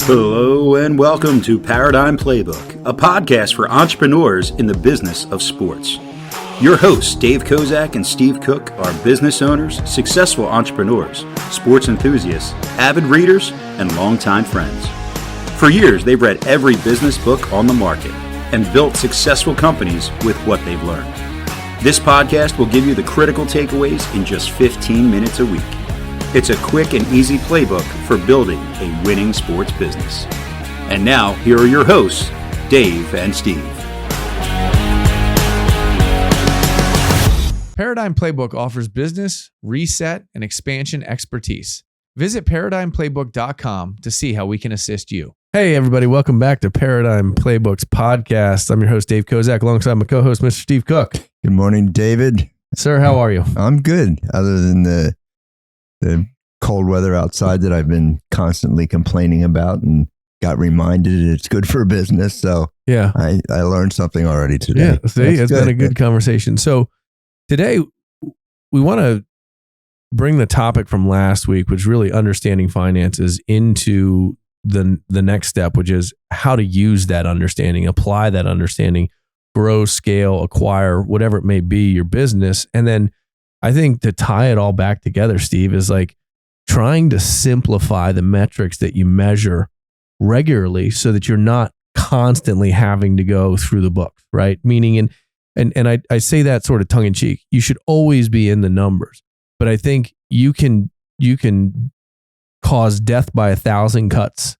Hello and welcome to Paradigm Playbook, a podcast for entrepreneurs in the business of sports. Your hosts, Dave Kozak and Steve Cook, are business owners, successful entrepreneurs, sports enthusiasts, avid readers, and longtime friends. For years, they've read every business book on the market and built successful companies with what they've learned. This podcast will give you the critical takeaways in just 15 minutes a week. It's a quick and easy playbook for building a winning sports business. And now, here are your hosts, Dave and Steve. Paradigm Playbook offers business, reset, and expansion expertise. Visit ParadigmPlaybook.com to see how we can assist you. Hey, everybody. Welcome back to Paradigm Playbook's podcast. I'm your host, Dave Kozak, alongside my co-host, Mr. Steve Cook. Good morning, David. Sir, how are you? I'm good, other than the cold weather outside that I've been constantly complaining about and got reminded it's good for business. So yeah, I learned something already today. Yeah, see, it's been a good conversation. So today we want to bring the topic from last week, which is really understanding finances, into the next step, which is how to use that understanding, apply that understanding, grow, scale, acquire, whatever it may be, your business. And then I think to tie it all back together, Steve, is like trying to simplify the metrics that you measure regularly so that you're not constantly having to go through the books, right? Meaning, and I say that sort of tongue in cheek, you should always be in the numbers, but I think you can cause death by 1,000 cuts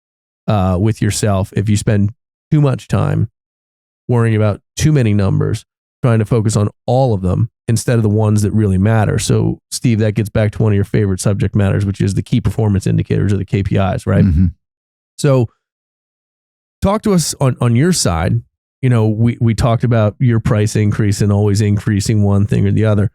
with yourself if you spend too much time worrying about too many numbers, trying to focus on all of them instead of the ones that really matter. So, Steve, that gets back to one of your favorite subject matters, which is the key performance indicators, or the KPIs, right? Mm-hmm. So talk to us on your side. You know, we talked about your price increase and always increasing one thing or the other.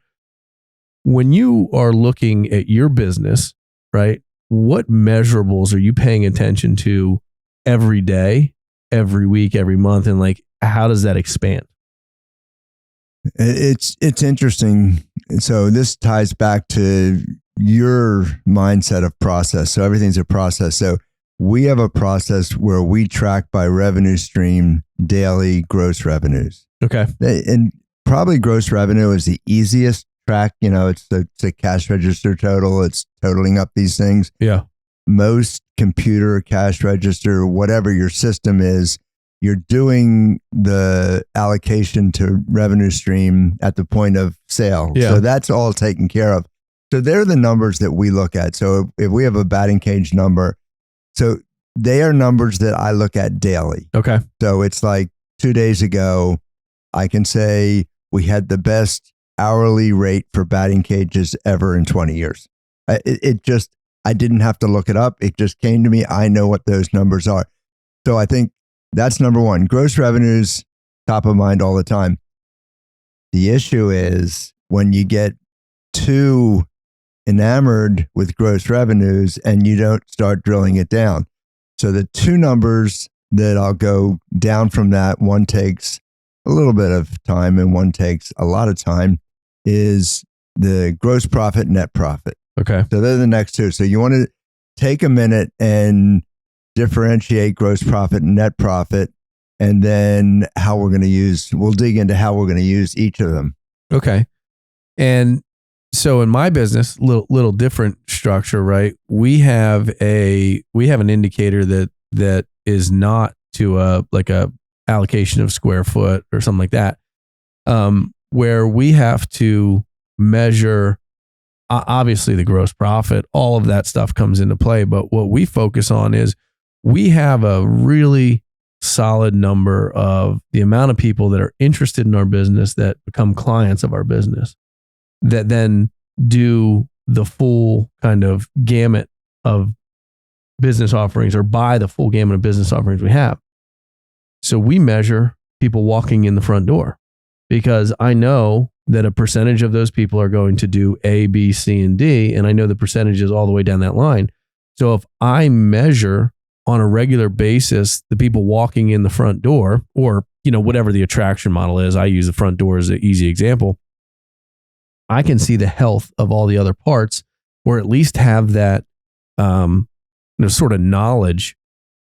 When you are looking at your business, right, what measurables are you paying attention to every day, every week, every month? And like, how does that expand? It's interesting. So this ties back to your mindset of process. So everything's a process. So we have a process where we track by revenue stream daily gross revenues. Okay. And probably gross revenue is the easiest track. You know, it's the cash register total. It's totaling up these things. Yeah. Most computer, cash register, whatever your system is, you're doing the allocation to revenue stream at the point of sale. Yeah. So that's all taken care of. So they're the numbers that we look at. So if we have a batting cage number, so they are numbers that I look at daily. Okay. So it's like 2 days ago, I can say we had the best hourly rate for batting cages ever in 20 years. I didn't have to look it up. It just came to me. I know what those numbers are. So I think that's number one. Gross revenues, top of mind all the time. The issue is when you get too enamored with gross revenues and you don't start drilling it down. So the two numbers that I'll go down from that, one takes a little bit of time and one takes a lot of time, is the gross profit, net profit. Okay. So they're the next two. So you want to take a minute and differentiate gross profit and net profit, and then we'll dig into how we're going to use each of them. Okay. And so in my business, little different structure, right? We have an indicator that is not to a allocation of square foot or something like that, where we have to measure obviously the gross profit. All of that stuff comes into play, but what we focus on is we have a really solid number of the amount of people that are interested in our business that become clients of our business, that then do the full kind of gamut of business offerings or buy the full gamut of business offerings we have. So we measure people walking in the front door because I know that a percentage of those people are going to do A, B, C, and D, and I know the percentages all the way down that line. So if I measure on a regular basis the people walking in the front door, or whatever the attraction model is, I use the front door as an easy example, I can see the health of all the other parts, or at least have that sort of knowledge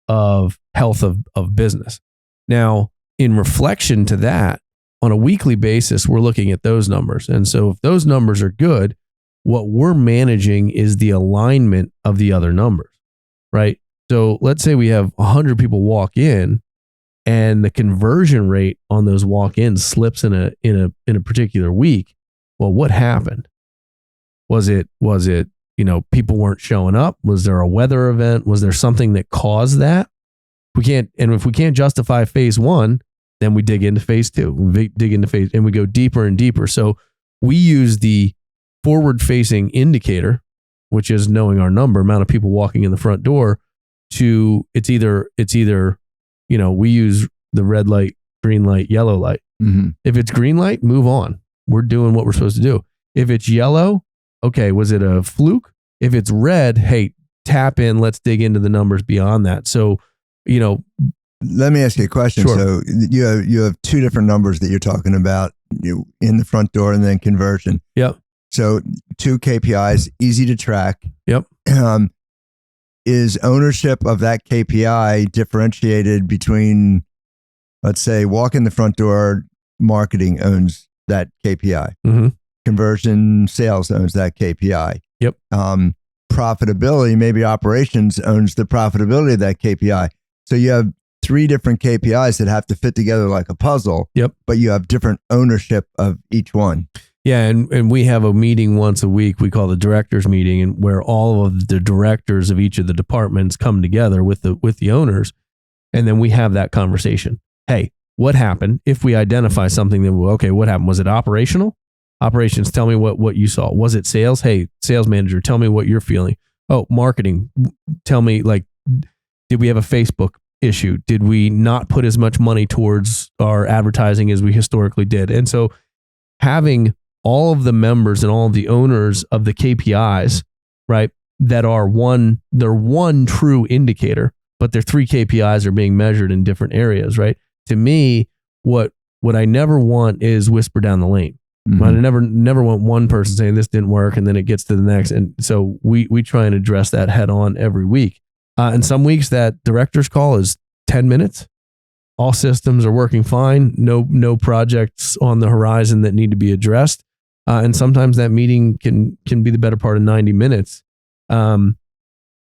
of health of business. Now, in reflection to that, on a weekly basis, we're looking at those numbers. And so if those numbers are good, what we're managing is the alignment of the other numbers, right? So let's say we have 100 people walk in and the conversion rate on those walk-ins slips in a particular week. Well, what happened? Was it people weren't showing up? Was there a weather event? Was there something that caused that? If we can't justify phase one, then we dig into phase two. We dig into phase, and we go deeper and deeper. So we use the forward-facing indicator, which is knowing our amount of people walking in the front door. It's either we use the red light, green light, yellow light. Mm-hmm. If it's green light, move on. We're doing what we're supposed to do. If it's yellow, okay, was it a fluke? If it's red, hey, tap in. Let's dig into the numbers beyond that. So, let me ask you a question. Sure. So you have two different numbers that you're talking about, in the front door and then conversion. Yep. So 2 KPIs, easy to track. Yep. Is ownership of that KPI differentiated between, let's say, walk in the front door, marketing owns that KPI. Mm-hmm. Conversion, sales owns that KPI. Yep. Profitability, maybe operations owns the profitability of that KPI. So you have 3 different KPIs that have to fit together like a puzzle. Yep. But you have different ownership of each one. Yeah, and we have a meeting once a week we call the directors meeting, and where all of the directors of each of the departments come together with the owners, and then we have that conversation. Hey, what happened? If we identify something that, what happened? Was it operational? Operations, tell me what you saw. Was it sales? Hey, sales manager, tell me what you're feeling. Oh, marketing, tell me, did we have a Facebook issue? Did we not put as much money towards our advertising as we historically did? And so having all of the members and all of the owners of the KPIs, right, that are they're one true indicator, but their 3 KPIs are being measured in different areas, right? To me, what I never want is whisper down the lane. Mm-hmm. I never want one person saying this didn't work and then it gets to the next. And so we try and address that head on every week. And some weeks that director's call is 10 minutes. All systems are working fine. No projects on the horizon that need to be addressed. And sometimes that meeting can be the better part of 90 minutes. And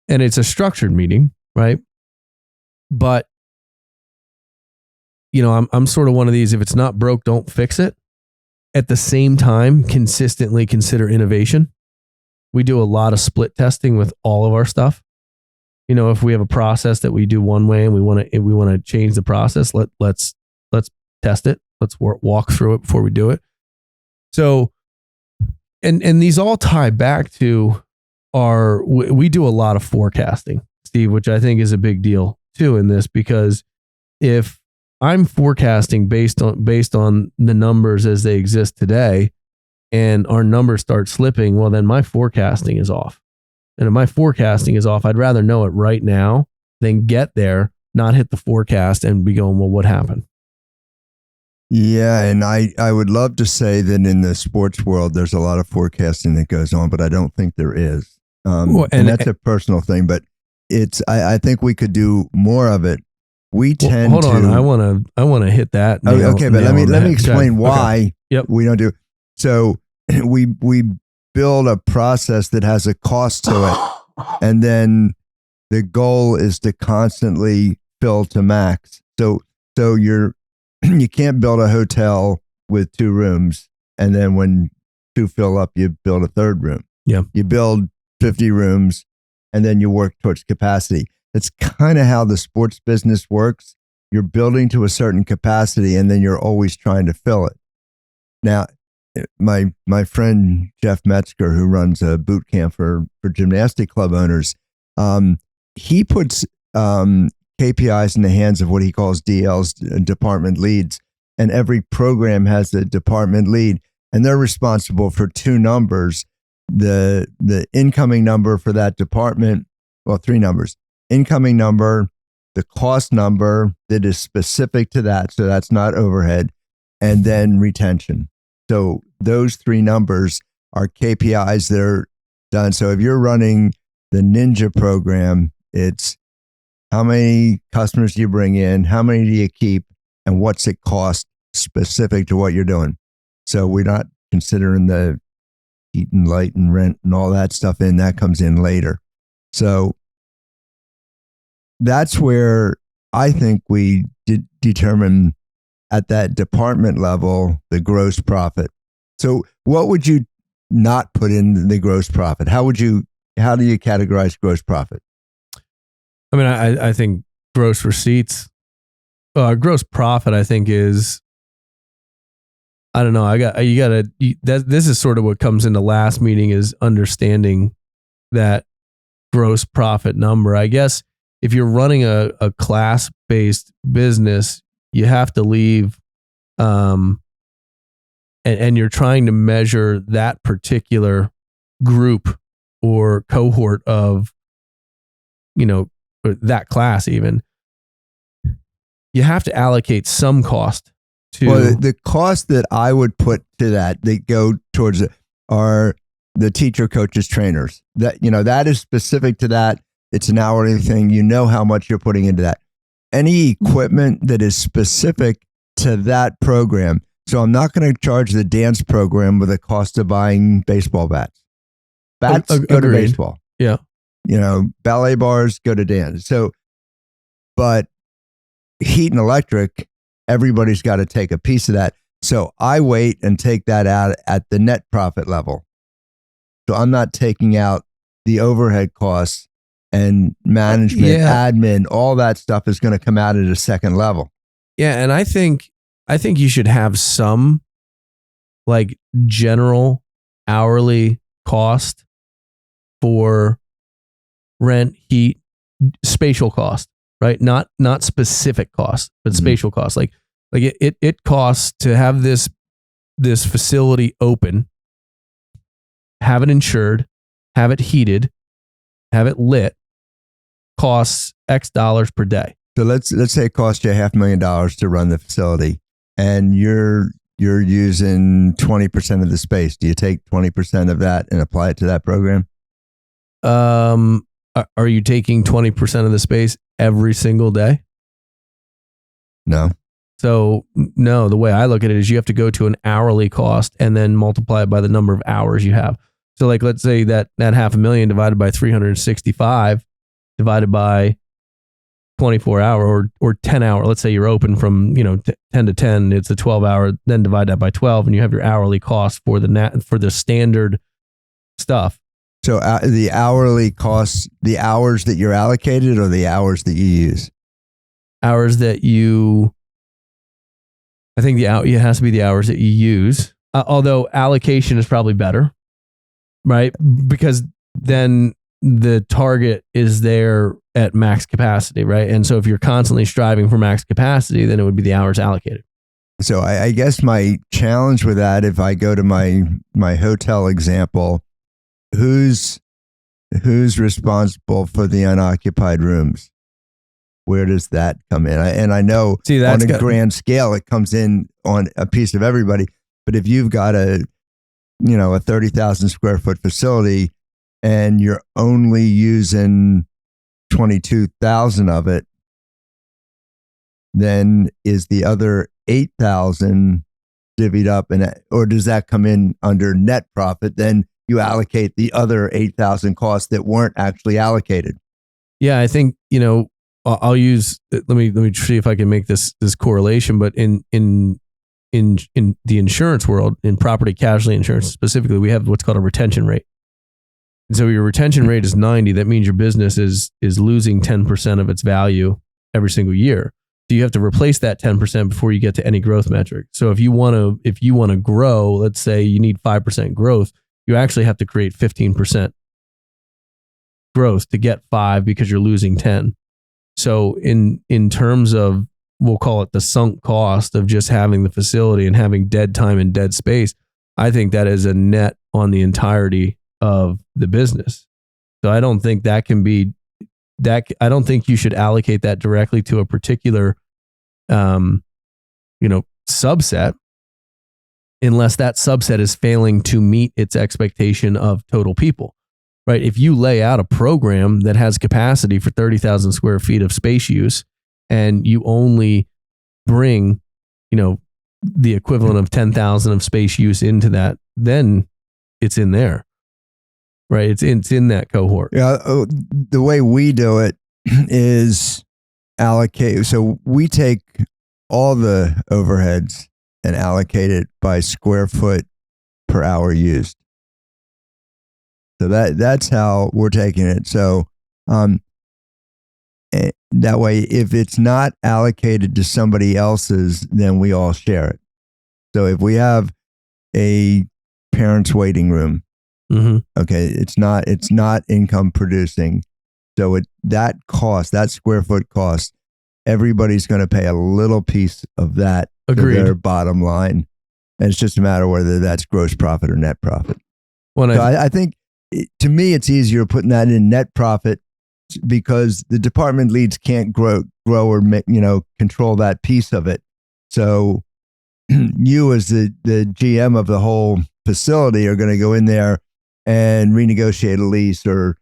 it's a structured meeting, right? But, I'm sort of one of these, if it's not broke, don't fix it. At the same time, consistently consider innovation. We do a lot of split testing with all of our stuff. If we have a process that we do one way and we want to change the process, let's test it. Let's walk through it before we do it. So, and these all tie back to we do a lot of forecasting, Steve, which I think is a big deal too in this, because if I'm forecasting based on the numbers as they exist today, and our numbers start slipping, well, then my forecasting is off. And if my forecasting is off, I'd rather know it right now than get there, not hit the forecast and be going, well, what happened? Yeah, and I would love to say that in the sports world, there's a lot of forecasting that goes on, but I don't think there is. And that's a personal thing, but I think we could do more of it. We tend hold on, I want to hit that. Okay, but let me explain why we don't do. So we build a process that has a cost to it, and then the goal is to constantly fill to max. So you can't build a hotel with 2 rooms, and then when 2 fill up, you build a 3rd room. Yeah, you build 50 rooms, and then you work towards capacity. It's kind of how the sports business works. You're building to a certain capacity, and then you're always trying to fill it. Now, my friend Jeff Metzger, who runs a boot camp for gymnastic club owners, he puts KPIs in the hands of what he calls DLs, department leads, and every program has a department lead, and they're responsible for 2 numbers: the incoming number for that department, 3 numbers: incoming number, the cost number that is specific to that, so that's not overhead, and then retention. So those 3 numbers are KPIs that are done. So if you're running the Ninja program, it's how many customers do you bring in, how many do you keep, and what's it cost specific to what you're doing. So we're not considering the heat and light and rent and all that stuff in. That comes in later. So that's where I think we determine at that department level the gross profit. So what would you not put in the gross profit? How do you categorize gross profit? I mean, I think gross receipts, gross profit, I think is, I don't know. This is sort of what comes into last meeting, is understanding that gross profit number. I guess if you're running a class-based business, you have to leave, and you're trying to measure that particular group or cohort of, that class even. You have to allocate some cost to. Well, the cost that I would put to that go towards it are the teacher, coaches, trainers. That is specific to that. It's an hourly thing. You know how much you're putting into that. Any equipment that is specific to that program. So I'm not going to charge the dance program with the cost of buying baseball bats. Bats go to baseball. Yeah. Ballet bars go to dance. So, but heat and electric, everybody's got to take a piece of that. So I wait and take that out at the net profit level. So I'm not taking out the overhead costs and management, admin, all that stuff is going to come out at a second level. Yeah, and I think you should have some like general hourly cost for rent, heat, spatial cost, right? Not specific cost, but spatial cost. Like it costs to have this facility open, have it insured, have it heated, have it lit, costs X dollars per day. So let's say it costs you $500,000 to run the facility, and you're using 20% of the space. Do you take 20% of that and apply it to that program? Are you taking 20% of the space every single day? No. So no, the way I look at it is you have to go to an hourly cost and then multiply it by the number of hours you have. So like, let's say that $500,000 divided by 365 divided by 24 hour or 10 hour. Let's say you're open from 10 to 10. It's a 12 hour. Then divide that by 12, and you have your hourly cost for the standard stuff. So the hourly costs, the hours that you're allocated, or the hours that you use? Hours that you. I think it has to be the hours that you use. Although allocation is probably better, right? Because then the target is there at max capacity, right? And so if you're constantly striving for max capacity, then it would be the hours allocated. So I guess my challenge with that, if I go to my hotel example, who's responsible for the unoccupied rooms? Where does that come in? And I know on a grand scale, it comes in on a piece of everybody. But if you've got a 30,000 square foot facility and you're only using 22,000 of it, then is the other 8,000 divvied up, or does that come in under net profit? Then you allocate the other 8,000 costs that weren't actually allocated. Yeah, I think I'll use. Let me see if I can make this correlation. But in the insurance world, in property casualty insurance specifically, we have what's called a retention rate. And so your retention rate is 90. That means your business is losing 10% of its value every single year. So you have to replace that 10% before you get to any growth metric. So if you want to grow, let's say you need 5% growth, you actually have to create 15% growth to get 5 because you're losing 10. So in terms of, we'll call it the sunk cost of just having the facility and having dead time and dead space, I think that is a net on the entirety of the business. So I don't think that can be that. I don't think you should allocate that directly to a particular, subset, unless that subset is failing to meet its expectation of total people. right? If you lay out a program that has capacity for 30,000 square feet of space use and you only bring, the equivalent of 10,000 of space use into that, then it's in there, right? It's in that cohort. Yeah. The way we do it is allocate. So we take all the overheads and allocate it by square foot per hour used. So that's how we're taking it. So that way, if it's not allocated to somebody else's, then we all share it. So if we have a parents' waiting room, okay, it's not income producing. So that square foot cost, everybody's going to pay a little piece of that to their bottom line. And it's just a matter of whether that's gross profit or net profit. I think, to me, it's easier putting that in net profit because the department leads can't grow or control that piece of it. So you as the GM of the whole facility are going to go in there and renegotiate a lease or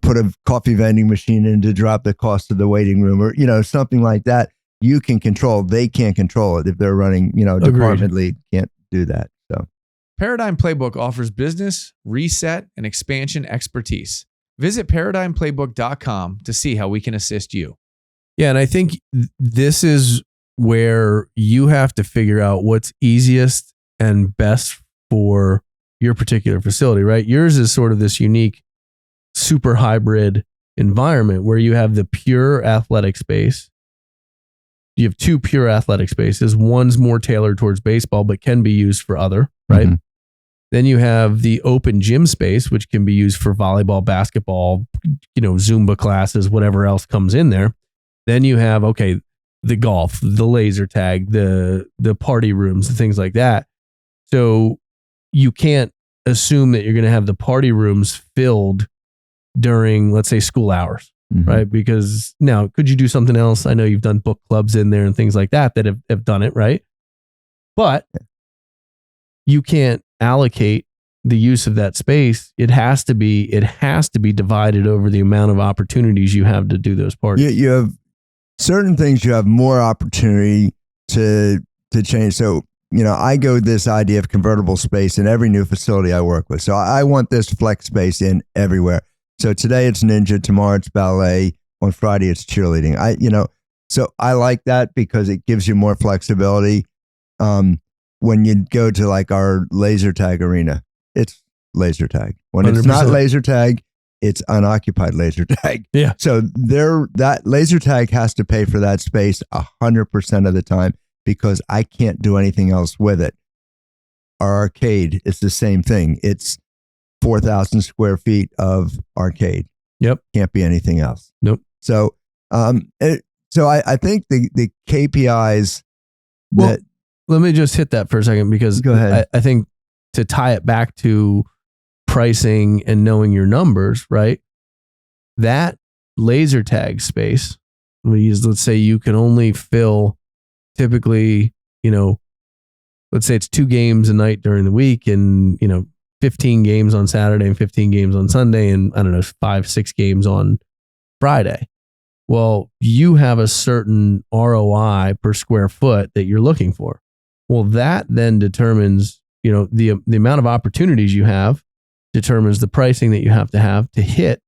put a coffee vending machine in to drop the cost of the waiting room or something like that. You can control. They can't control it if they're running. Department lead can't do that. So Paradigm Playbook offers business, reset, and expansion expertise. Visit ParadigmPlaybook.com to see how we can assist you. Yeah, and I think this is where you have to figure out what's easiest and best for your particular facility, right? Yours is sort of this unique, super hybrid environment where you have the pure athletic space. You have two pure athletic spaces. One's more tailored towards baseball, but can be used for other, right? Mm-hmm. Then you have the open gym space, which can be used for volleyball, basketball, Zumba classes, whatever else comes in there. Then you have, the golf, the laser tag, the party rooms, and things like that. So you can't assume that you're going to have the party rooms filled during, let's say, school hours, right? Because now, could you do something else? I know you've done book clubs in there and things like that have done it, right? But you can't allocate the use of that space. It has to be divided over the amount of opportunities you have to do those parties. You have certain things you have more opportunity to change. So, I go this idea of convertible space in every new facility I work with. So I want this flex space in everywhere. So today it's ninja, tomorrow it's ballet, on Friday it's cheerleading. So I like that because it gives you more flexibility. When you go to like our laser tag arena, it's laser tag. When 100%. It's not laser tag, it's unoccupied laser tag. Yeah. So that laser tag has to pay for that space 100% of the time because I can't do anything else with it. Our arcade is the same thing. It's 4,000 square feet of arcade. Yep. Can't be anything else. Nope. So, I think the KPIs that. Let me just hit that for a second because go ahead. I think to tie it back to pricing and knowing your numbers, right? That laser tag space, let's say you can only fill typically, let's say it's 2 games a night during the week and, 15 games on Saturday and 15 games on Sunday and 5-6 games on Friday. Well, you have a certain ROI per square foot that you're looking for. Well, that then determines, the amount of opportunities you have determines the pricing that you have to hit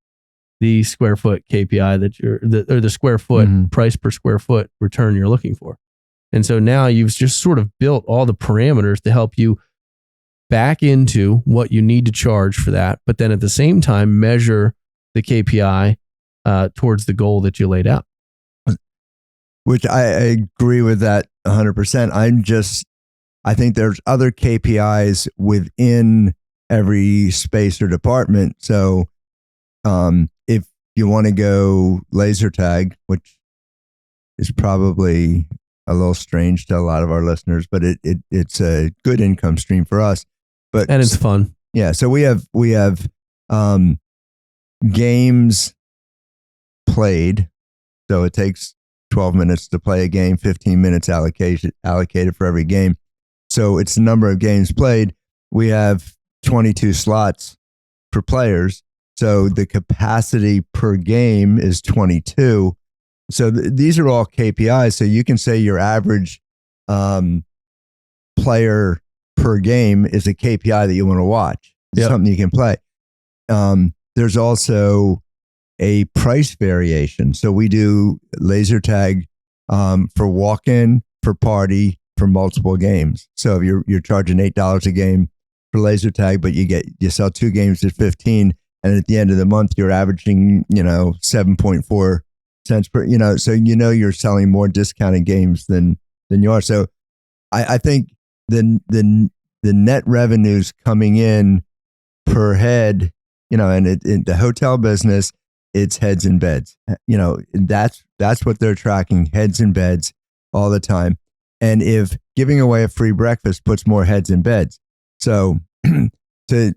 the square foot KPI or the square foot price per square foot return you're looking for. And so now you've just sort of built all the parameters to help you back into what you need to charge for that, but then at the same time measure the KPI towards the goal that you laid out. Which I agree with that 100%. I think there's other KPIs within every space or department. So if you want to go laser tag, which is probably a little strange to a lot of our listeners, but it's a good income stream for us. And it's fun. Yeah. So we have games played. So it takes 12 minutes to play a game, 15 minutes allocated for every game. So it's the number of games played. We have 22 slots for players. So the capacity per game is 22. So these are all KPIs. So you can say your average player per game is a KPI that you want to watch. It's something you can play. There's also a price variation. So we do laser tag for walk-in, for party, for multiple games. So if you're charging $8 a game for laser tag, but you sell 2 games at 15, and at the end of the month you're averaging 7.4 cents per. So you're selling more discounted games than you are. So I think the net revenues coming in per head, and in the hotel business, it's heads and beds. That's what they're tracking, heads and beds all the time. And if giving away a free breakfast puts more heads in beds. So to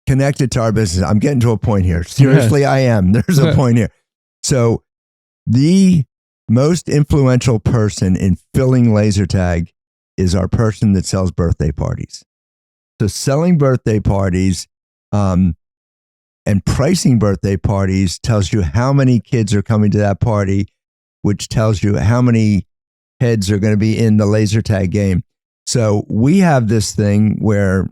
connect it to our business, I'm getting to a point here. Seriously, I am. There's a point here. So the most influential person in filling laser tag is our person that sells birthday parties. So selling birthday parties and pricing birthday parties tells you how many kids are coming to that party, which tells you how many heads are going to be in the laser tag game. So we have this thing where,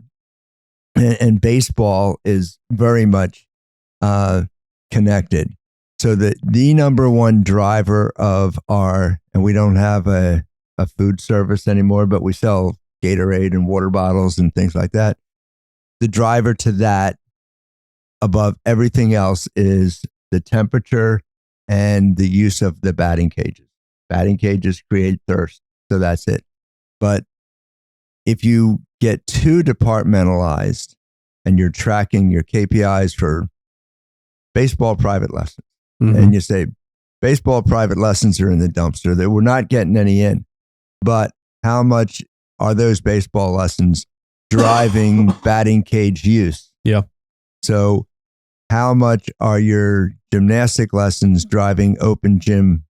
and baseball is very much connected. So the number one driver of our, and we don't have a food service anymore, but we sell Gatorade and water bottles and things like that. The driver to that above everything else is the temperature and the use of the batting cages. Batting cages create thirst, so that's it. But if you get too departmentalized and you're tracking your KPIs for baseball private lessons, and you say baseball private lessons are in the dumpster, that we're not getting any in, but how much are those baseball lessons driving batting cage use? Yeah. So how much are your gymnastic lessons driving open gym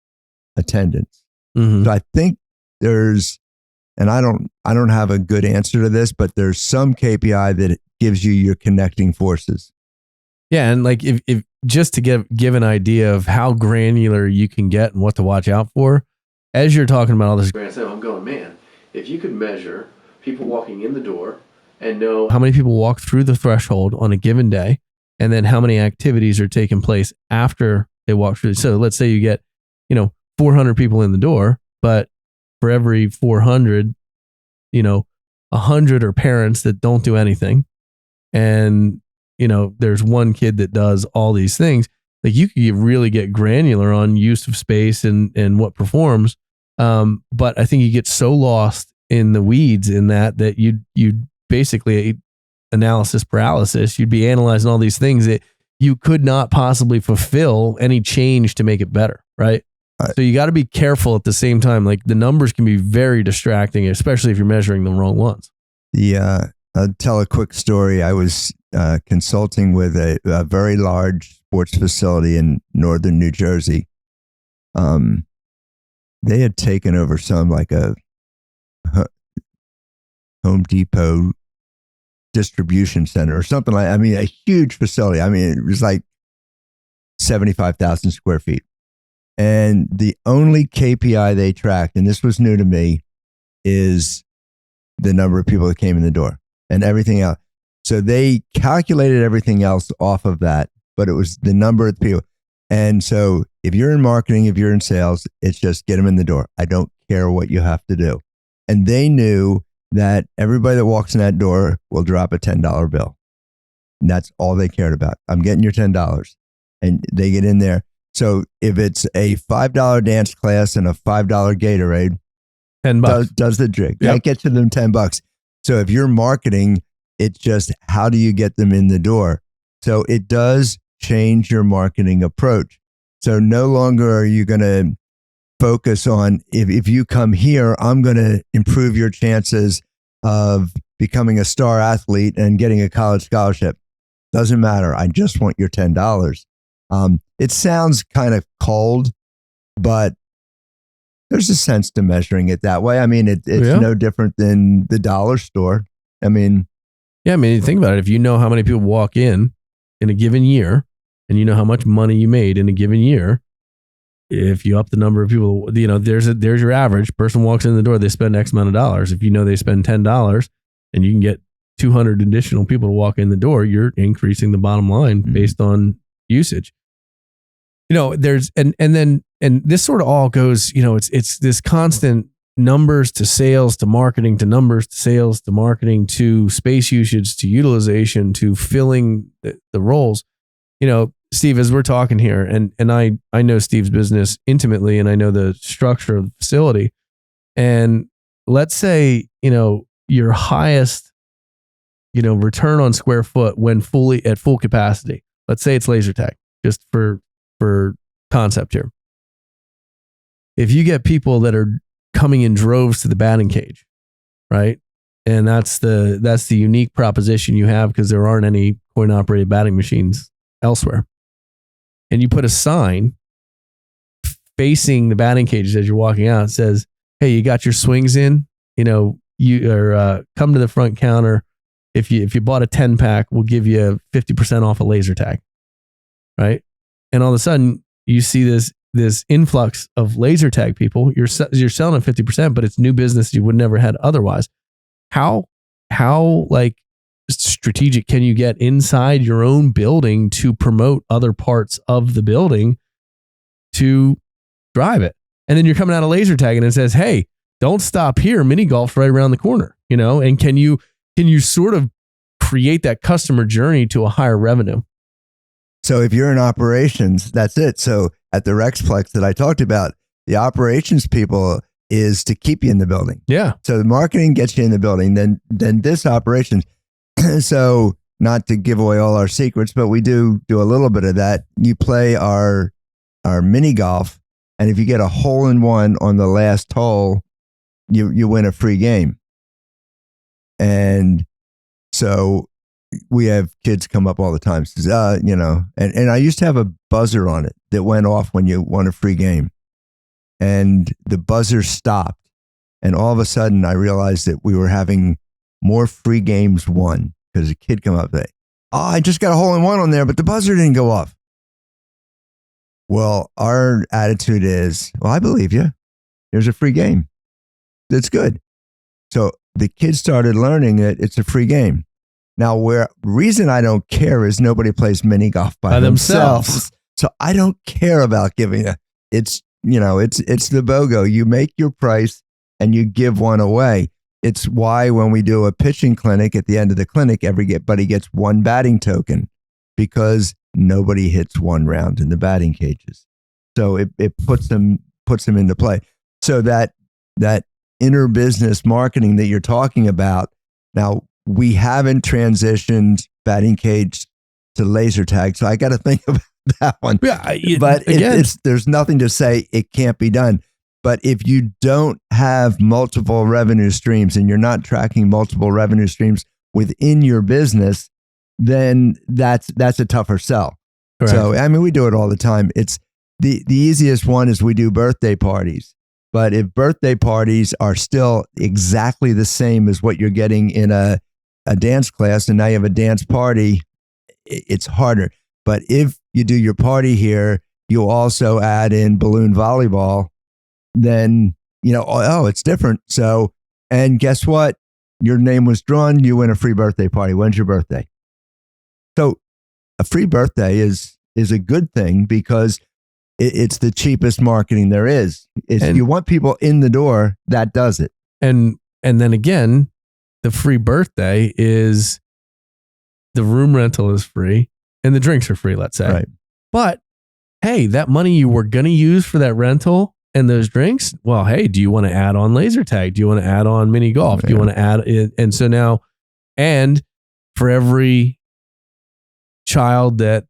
attendance? So I think there's, and I don't have a good answer to this, but there's some KPI that gives you your connecting forces. Yeah, and like if just to give an idea of how granular you can get and what to watch out for, as you're talking about all this, I'm going, man, if you could measure people walking in the door and know how many people walk through the threshold on a given day, and then how many activities are taking place after they walk through. So let's say you get, 400 people in the door, but for every 400, 100 are parents that don't do anything. And, there's one kid that does all these things. Like you could really get granular on use of space and what performs. But I think you get so lost in the weeds in that you basically analysis paralysis. You'd be analyzing all these things that you could not possibly fulfill any change to make it better. Right. So you got to be careful at the same time. Like the numbers can be very distracting, especially if you're measuring the wrong ones. I'll tell a quick story. I was consulting with a very large sports facility in northern New Jersey. They had taken over some like a Home Depot distribution center or something like, a huge facility. It was like 75,000 square feet. And the only KPI they tracked, and this was new to me, is the number of people that came in the door and everything else. So they calculated everything else off of that, but it was the number of people. And so if you're in marketing, if you're in sales, it's just get them in the door. I don't care what you have to do. And they knew that everybody that walks in that door will drop a $10 bill. And that's all they cared about. I'm getting your $10. And they get in there. So if it's a $5 dance class and a $5 Gatorade, $10 does the trick. That gets to them $10. So if you're marketing, it's just how do you get them in the door? So it does change your marketing approach. So no longer are you going to focus on if you come here, I'm going to improve your chances of becoming a star athlete and getting a college scholarship. Doesn't matter. I just want your $10. It sounds kind of cold, but there's a sense to measuring it that way. It's no different than the dollar store. You think about it. If you know how many people walk in a given year, and you know how much money you made in a given year, if you up the number of people, there's your average person walks in the door, they spend X amount of dollars. If you know they spend $10 and you can get 200 additional people to walk in the door, you're increasing the bottom line based on usage. There's and this sort of all goes, it's this constant numbers to sales to marketing to numbers to sales to marketing to space usage to utilization to filling the roles. Steve, as we're talking here, and I know Steve's business intimately, and I know the structure of the facility. And let's say, your highest, return on square foot when fully at full capacity. Let's say it's laser tag, just for concept here. If you get people that are coming in droves to the batting cage, right? And that's the unique proposition you have, because there aren't any coin operated batting machines elsewhere. And you put a sign facing the batting cages as you're walking out. It says, "Hey, you got your swings in? You are come to the front counter. If you bought a 10-pack, we'll give you 50% off a laser tag." Right? And all of a sudden, you see this influx of laser tag people. You're selling at 50%, but it's new business you would never had otherwise. How like strategic can you get inside your own building to promote other parts of the building to drive it? And then you're coming out of laser tag and it says, "Hey, don't stop here. Mini golf's right around the corner." And can you sort of create that customer journey to a higher revenue? So if you're in operations, that's it. So at the Rexplex that I talked about, the operations people is to keep you in the building. Yeah. So the marketing gets you in the building. Then this operations. So not to give away all our secrets, but we do a little bit of that. You play our mini golf, and if you get a hole in one on the last hole, you win a free game. And so we have kids come up all the time, says, and I used to have a buzzer on it that went off when you won a free game, and the buzzer stopped, and all of a sudden I realized that we were having more free games won because a kid come up and say, "Oh, I just got a hole in one on there, but the buzzer didn't go off." Well, our attitude is, "Well, I believe you. There's a free game. That's good." So the kids started learning that it's a free game. Now, reason I don't care is nobody plays mini golf by themselves. So I don't care about giving it's the BOGO. You make your price and you give one away. It's why when we do a pitching clinic, at the end of the clinic, everybody gets one batting token, because nobody hits one round in the batting cages. So it puts them into play. So that inner business marketing that you're talking about, now we haven't transitioned batting cage to laser tag. So I got to think about that one. Yeah, but there's nothing to say it can't be done. But if you don't have multiple revenue streams and you're not tracking multiple revenue streams within your business, then that's a tougher sell. Correct. So, we do it all the time. It's the easiest one is we do birthday parties. But if birthday parties are still exactly the same as what you're getting in a dance class, and now you have a dance party, it's harder. But if you do your party here, you also add in balloon volleyball, then, it's different. So, and guess what? Your name was drawn, you win a free birthday party. When's your birthday? So a free birthday is a good thing, because it's the cheapest marketing there is. If you want people in the door, that does it. And then again, the free birthday is the room rental is free and the drinks are free, let's say. Right. But hey, that money you were going to use for that rental and those drinks, well, hey, do you want to add on laser tag? Do you want to add on mini golf? Do you want to add it? And so now, and for every child that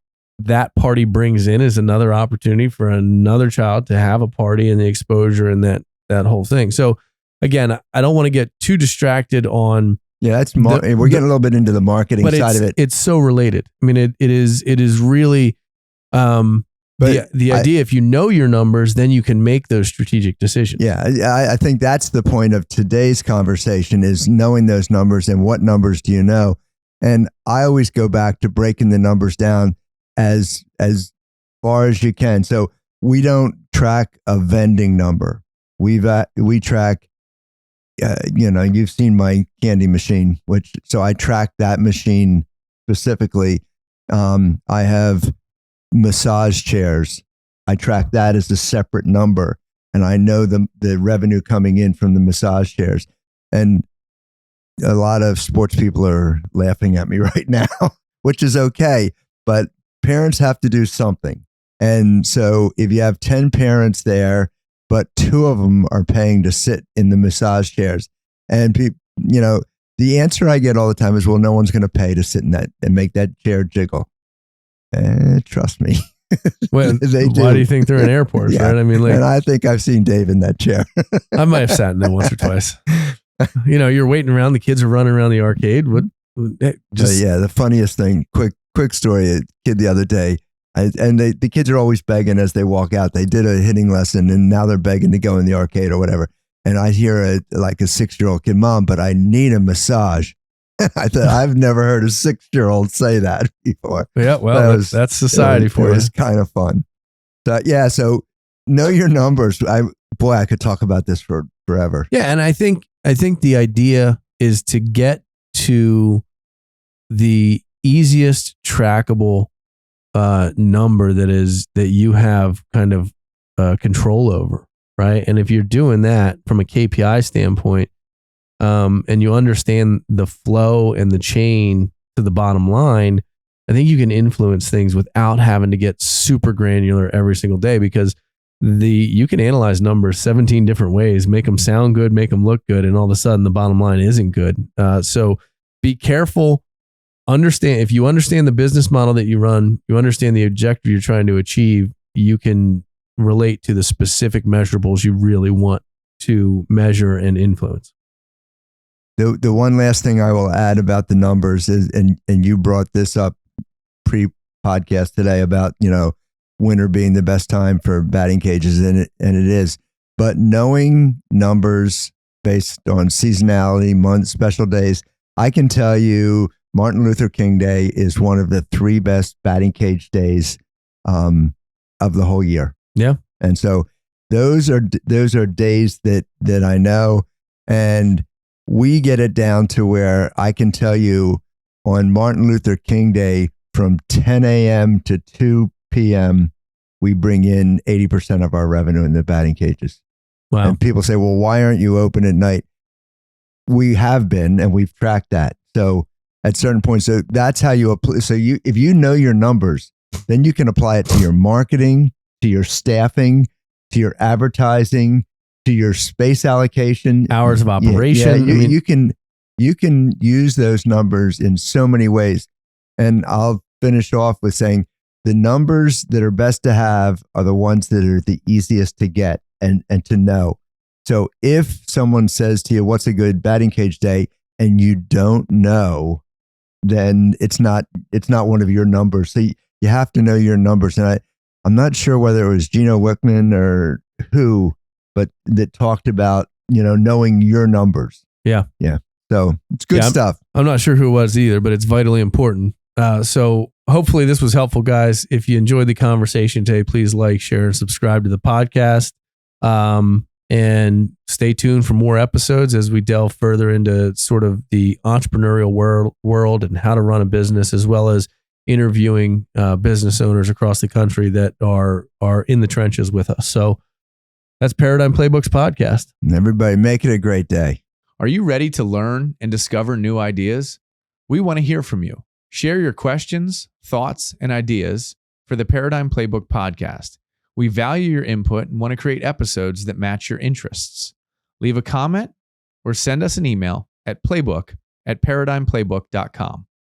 party brings in is another opportunity for another child to have a party, and the exposure and that whole thing. So again, I don't want to get too distracted on. Yeah, we're getting a little bit into the marketing side of it. It's so related. I mean, it is really the idea. If you know your numbers, then you can make those strategic decisions. Yeah, I think that's the point of today's conversation, is knowing those numbers and what numbers do you know. And I always go back to breaking the numbers down as far as you can. So we don't track a vending number. We track, you've seen my candy machine, so I track that machine specifically. I have massage chairs. I track that as a separate number, and I know the revenue coming in from the massage chairs. And a lot of sports people are laughing at me right now, which is okay, but parents have to do something. And so if you have 10 parents there, but 2 of them are paying to sit in the massage chairs, and the answer I get all the time is, well, no one's going to pay to sit in that and make that chair jiggle. Trust me. Well, they do. Why do you think they're in airports, Yeah. right? I mean, And I think I've seen Dave in that chair. I might have sat in there once or twice. You're waiting around. The kids are running around the arcade. The funniest thing, quick story, a kid the other day, the kids are always begging as they walk out. They did a hitting lesson and now they're begging to go in the arcade or whatever. And I hear a 6-year-old kid, Mom, but I need a massage. I thought, I've never heard a 6-year-old say that before. Yeah, well, that's society for you. It was kind of fun. So know your numbers. I could talk about this for forever. Yeah, and I think the idea is to get to the easiest trackable number that you have kind of control over, right? And if you're doing that from a KPI standpoint, and you understand the flow and the chain to the bottom line, I think you can influence things without having to get super granular every single day, because you can analyze numbers 17 different ways, make them sound good, make them look good, and all of a sudden the bottom line isn't good. So be careful. If you understand the business model that you run, you understand the objective you're trying to achieve, you can relate to the specific measurables you really want to measure and influence. The one last thing I will add about the numbers is, and you brought this up pre-podcast today about, winter being the best time for batting cages, and it is. But knowing numbers based on seasonality, months, special days, I can tell you Martin Luther King Day is one of the 3 best batting cage days of the whole year. Yeah. And so those are days that I know, and we get it down to where I can tell you on Martin Luther King Day from 10 a.m. to 2 p.m., we bring in 80% of our revenue in the batting cages. Wow. And people say, well, why aren't you open at night? We have been, and we've tracked that. So at certain points, so that's how you apply. So if you know your numbers, then you can apply it to your marketing, to your staffing, to your advertising, to your space allocation, hours of operation. You can use those numbers in so many ways. And I'll finish off with saying the numbers that are best to have are the ones that are the easiest to get and to know. So if someone says to you, what's a good batting cage day, and you don't know, then it's not one of your numbers. So you have to know your numbers. And I'm not sure whether it was Gino Wickman or who, but that talked about, knowing your numbers. Yeah. Yeah. So it's good stuff. I'm not sure who it was either, but it's vitally important. So hopefully this was helpful, guys. If you enjoyed the conversation today, please like, share, and subscribe to the podcast. And stay tuned for more episodes as we delve further into sort of the entrepreneurial world and how to run a business, as well as interviewing business owners across the country that are in the trenches with us. So that's Paradigm Playbook's podcast. Everybody, make it a great day. Are you ready to learn and discover new ideas? We want to hear from you. Share your questions, thoughts, and ideas for the Paradigm Playbook podcast. We value your input and want to create episodes that match your interests. Leave a comment or send us an email at playbook@paradigmplaybook.com.